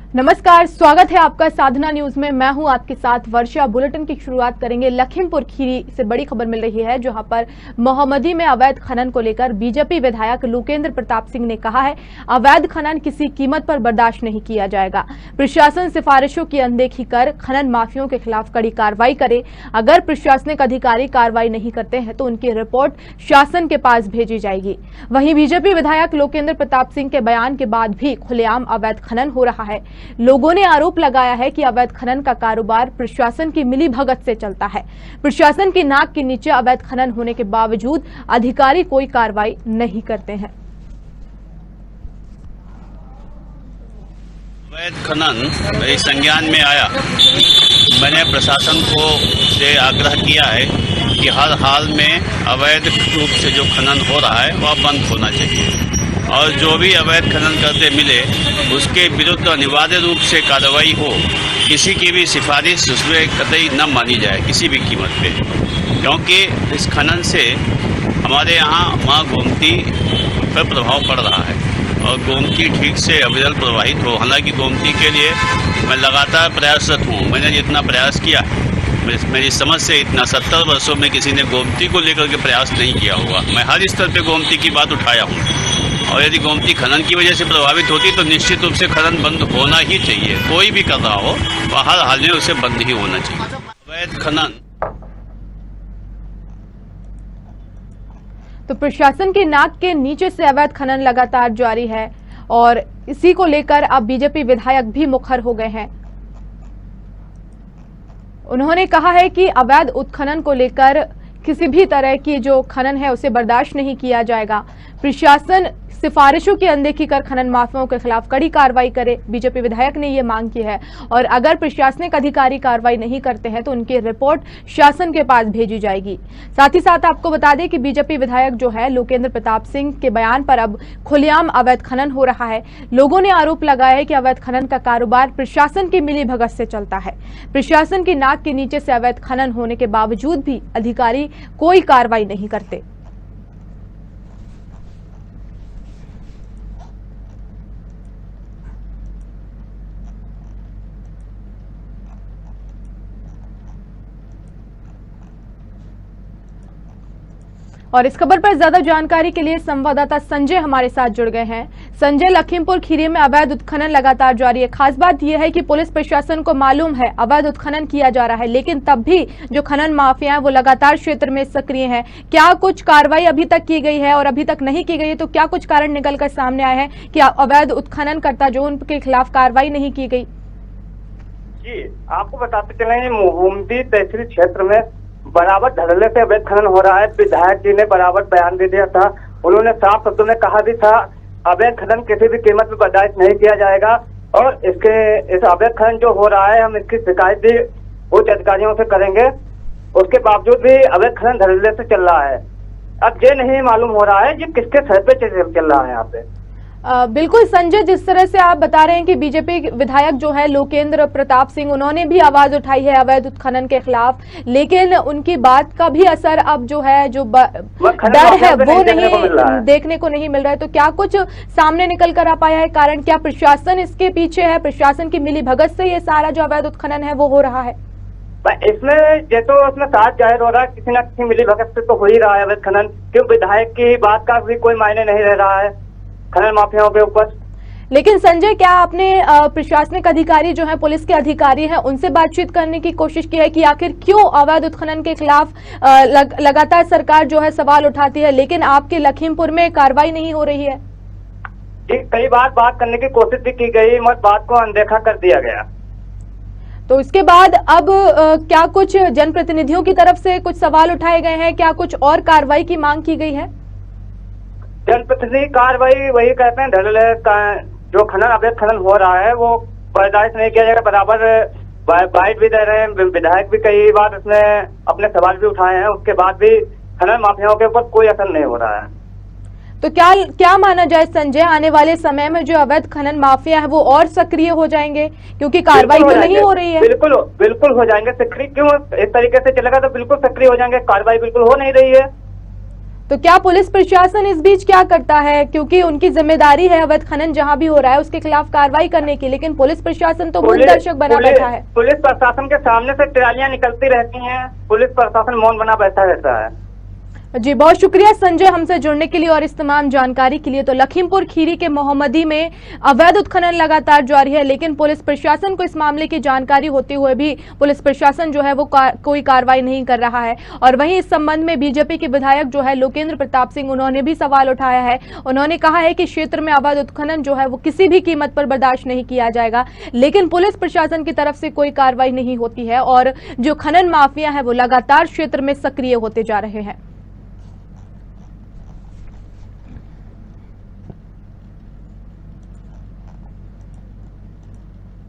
नमस्कार, स्वागत है आपका साधना न्यूज में। मैं हूं आपके साथ वर्षा। बुलेटिन की शुरुआत करेंगे लखीमपुर खीरी से। बड़ी खबर मिल रही है जहां पर मोहम्मदी में अवैध खनन को लेकर बीजेपी विधायक लोकेंद्र प्रताप सिंह ने कहा है, अवैध खनन किसी कीमत पर बर्दाश्त नहीं किया जाएगा। प्रशासन सिफारिशों की अनदेखी कर खनन माफियों के खिलाफ कड़ी कार्रवाई करे। अगर प्रशासनिक अधिकारी कार्रवाई नहीं करते हैं तो उनकी रिपोर्ट शासन के पास भेजी जाएगी। वहीं बीजेपी विधायक लोकेंद्र प्रताप सिंह के बयान के बाद भी खुलेआम अवैध खनन हो रहा है। लोगों ने आरोप लगाया है कि अवैध खनन का कारोबार प्रशासन की मिलीभगत से चलता है। प्रशासन की नाक के नीचे अवैध खनन होने के बावजूद अधिकारी कोई कार्रवाई नहीं करते हैं। अवैध खनन मेरे संज्ञान में आया। मैंने प्रशासन को से आग्रह किया है कि हर हाल में अवैध रूप से जो खनन हो रहा है वह बंद होना चाहिए और जो भी अवैध खनन करते मिले उसके विरुद्ध अनिवार्य रूप से कार्रवाई हो। किसी की भी सिफारिश उसमें कतई न मानी जाए किसी भी कीमत पे, क्योंकि इस खनन से हमारे यहाँ माँ गोमती पर प्रभाव पड़ रहा है और गोमती ठीक से अविरल प्रवाहित हो। हालांकि गोमती के लिए मैं लगातार प्रयासरत हूँ। मैंने जितना प्रयास किया, मेरी समझ से इतना 70 वर्षों में किसी ने गोमती को लेकर के प्रयास नहीं किया होगा। मैं हर स्तर पे गोमती की बात उठाया हूँ और यदि गोमती खनन की वजह से प्रभावित होती तो निश्चित रूप से खनन बंद होना ही चाहिए। कोई भी कर रहा हो वह हर हाल में उसे बंद ही होना चाहिए। अवैध खनन तो प्रशासन की नाक के नीचे से अवैध खनन लगातार जारी है और इसी को लेकर अब बीजेपी विधायक भी मुखर हो गए हैं। उन्होंने कहा है कि अवैध उत्खनन को लेकर किसी भी तरह की जो खनन है उसे बर्दाश्त नहीं किया जाएगा। प्रशासन सिफारिशों की अनदेखी कर खनन माफियाओं के खिलाफ कड़ी कार्रवाई करे। बीजेपी विधायक ने ये मांग की है और अगर प्रशासनिक अधिकारी कार्रवाई नहीं करते हैं तो उनकी रिपोर्ट शासन के पास भेजी जाएगी। साथ ही साथ आपको बता दें कि बीजेपी विधायक जो है लोकेंद्र प्रताप सिंह के बयान पर अब खुलेआम अवैध खनन हो रहा है। लोगों ने आरोप लगाया है कि अवैध खनन का कारोबार प्रशासन की मिलीभगत से चलता है। प्रशासन की नाक के नीचे से अवैध खनन होने के बावजूद भी अधिकारी कोई कार्रवाई नहीं करते। और इस खबर पर ज्यादा जानकारी के लिए संवाददाता संजय हमारे साथ जुड़ गए हैं। संजय, लखीमपुर खीरी में अवैध उत्खनन लगातार जारी है। खास बात यह है कि पुलिस प्रशासन को मालूम है अवैध उत्खनन किया जा रहा है, लेकिन तब भी जो खनन माफिया है वो लगातार क्षेत्र में सक्रिय है। क्या कुछ कार्रवाई अभी तक की गई है और अभी तक नहीं की गई है तो क्या कुछ कारण निकलकर सामने आए हैं कि अवैध उत्खनन करता जो उनके खिलाफ कार्रवाई नहीं की गई? जी, आपको बताते चले मोहम्मदी तहसील क्षेत्र में बराबर धड़ल्ले से अवैध खनन हो रहा है। विधायक जी ने बराबर बयान दे दिया था। उन्होंने साफ शब्दों में कहा भी था अवैध खनन किसी भी कीमत में बर्दाश्त नहीं किया जाएगा और इस अवैध खनन जो हो रहा है हम इसकी शिकायत भी उच्च अधिकारियों से करेंगे। उसके बावजूद भी अवैध खनन धड़ल्ले से चल रहा है। अब ये नहीं मालूम हो रहा है ये किसके सर पे चल रहा है यहाँ पे। बिल्कुल संजय, जिस तरह से आप बता रहे हैं कि बीजेपी विधायक जो है लोकेंद्र प्रताप सिंह उन्होंने भी आवाज उठाई है अवैध उत्खनन के खिलाफ, लेकिन उनकी बात का भी असर अब जो है जो डर है वो नहीं देखने को नहीं मिल रहा है। तो क्या कुछ सामने निकल कर आ पाया है कारण? क्या प्रशासन इसके पीछे है? प्रशासन की मिलीभगत से ये सारा जो अवैध उत्खनन है वो हो रहा है? इसमें ये तो उसमें साथ जाहिर हो रहा है किसी न किसी मिलीभगत से तो हो ही रहा है अवैध खनन। क्यों विधायक की बात का भी कोई मायने नहीं रह रहा है खनन माफियाओं के ऊपर। लेकिन संजय, क्या आपने प्रशासनिक अधिकारी जो है पुलिस के अधिकारी हैं उनसे बातचीत करने की कोशिश की है कि आखिर क्यों अवैध उत्खनन के खिलाफ लगातार सरकार जो है सवाल उठाती है लेकिन आपके लखीमपुर में कार्रवाई नहीं हो रही है? कई बार बात करने की कोशिश भी की गई मगर बात को अनदेखा कर दिया गया। तो इसके बाद अब क्या कुछ जनप्रतिनिधियों की तरफ से कुछ सवाल उठाए गए हैं? क्या कुछ और कार्रवाई की मांग की गई है? जनप्रतिनिधि कार्रवाई वही कहते हैं धड़ल्ले का जो खनन अवैध खनन हो रहा है वो बर्दाश्त नहीं किया जाएगा। बराबर बाइट भी दे रहे हैं। विधायक भी कई बार उसने अपने सवाल भी उठाए हैं। उसके बाद भी खनन माफियाओं के ऊपर कोई असर नहीं हो रहा है। तो क्या माना जाए संजय, आने वाले समय में जो अवैध खनन माफिया है वो और सक्रिय हो जाएंगे क्योंकि कार्रवाई तो नहीं हो रही है? बिल्कुल हो जाएंगे सक्रिय। क्यों इस तरीके से चलेगा तो बिल्कुल सक्रिय हो जाएंगे। कार्रवाई बिल्कुल हो नहीं रही है। तो क्या पुलिस प्रशासन इस बीच क्या करता है, क्योंकि उनकी जिम्मेदारी है अवैध खनन जहां भी हो रहा है उसके खिलाफ कार्रवाई करने की, लेकिन पुलिस प्रशासन तो मूक दर्शक बना बैठा है। पुलिस प्रशासन के सामने से ट्रालियां निकलती रहती हैं, पुलिस प्रशासन मौन बना बैठा रहता है। जी बहुत शुक्रिया संजय हमसे जुड़ने के लिए और इस तमाम जानकारी के लिए। तो लखीमपुर खीरी के मोहम्मदी में अवैध उत्खनन लगातार जारी है, लेकिन पुलिस प्रशासन को इस मामले की जानकारी होते हुए भी पुलिस प्रशासन जो है वो कोई कार्रवाई नहीं कर रहा है। और वहीं इस संबंध में बीजेपी के विधायक जो है लोकेंद्र प्रताप सिंह, उन्होंने भी सवाल उठाया है। उन्होंने कहा है कि क्षेत्र में अवैध उत्खनन जो है वो किसी भी कीमत पर बर्दाश्त नहीं किया जाएगा, लेकिन पुलिस प्रशासन की तरफ से कोई कार्रवाई नहीं होती है और जो खनन माफिया है वो लगातार क्षेत्र में सक्रिय होते जा रहे हैं।